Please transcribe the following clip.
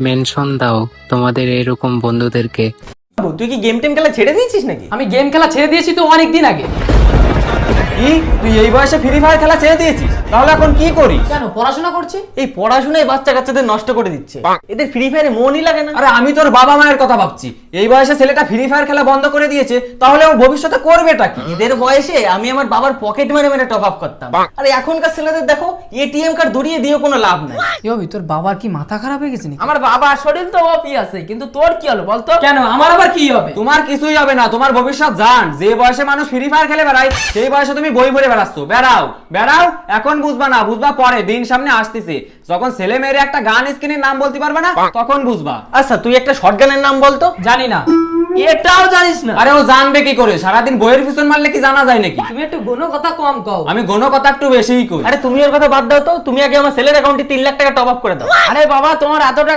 Mention দাও তোমাদের এরকম বন্ধুদেরকে। তুই কি গেম টেম খেলা ছেড়ে দিয়েছিস নাকি? আমি গেম খেলা ছেড়ে দিয়েছি তো অনেক দিন আগে। কি তুই এই বয়সে ফ্রি ফায়ার খেলা ছেড়ে দিয়েছিস? তাহলে এখন কি করিস? কেন, পড়াশোনা করছি। এই পড়াশোনায় বাচ্চা কাচ্চাদের নষ্ট করে দিচ্ছে, এদের ফ্রি ফায়ারে মনই লাগে না। আরে আমি তোর বাবা মায়ের কথা ভাবছি, এই বয়সে ছেলেটা ফ্রি ফায়ার খেলা বন্ধ করে দিয়েছে, তাহলে ও ভবিষ্যতে করবেটা কি? এদের বয়সে আমি আমার বাবার পকেট মেরে মেরে টপ আপ করতাম, আরে এখনকার ছেলেদের দেখো এটিএম কার্ড ধরিয়ে দিয়েও কোনো লাভ নাই। ইয়বি, তোর বাবার কি মাথা খারাপ হয়ে গেছে নাকি? আমার বাবার শরীর তো অপি আছে, কিন্তু তোর কি হলো বলতো? কেন, আমার আবার কি হবে? তোমার কিছুই হবে না, তোমার ভবিষ্যৎ জান। যে বয়সে মানুষ ফ্রি ফায়ার খেলে বেড়ায় সেই বয়সে তুমি বই ভরে বেড়াচ্ছ। বেড়াও বেড়াও, এখন বুঝবা না, বুঝবা পরে, দিন সামনে আসতেছে যখন ছেলে মেয়ের একটা গান স্ক্রিনের নাম বলতে পারবে না তখন বুঝবা। আচ্ছা তুই একটা শটগানের নাম বলতো। জানি না। এটাও জানিস না? আরে ও জানবে কি করে? সারাদিন বইয়ের পিছন মারলে কি জানা যায় নাকি? তুমি একটু গুণ কথা কম কও। আমি গণ কথা একটু বেশিই কই। আরে তুমি ওর কথা বাদ দাও তো, তুমি আগে আমার ছেলের অ্যাকাউন্টে 3 লাখ টাকা টপ আপ করে দাও। আরে বাবা, তোমার এত টাকা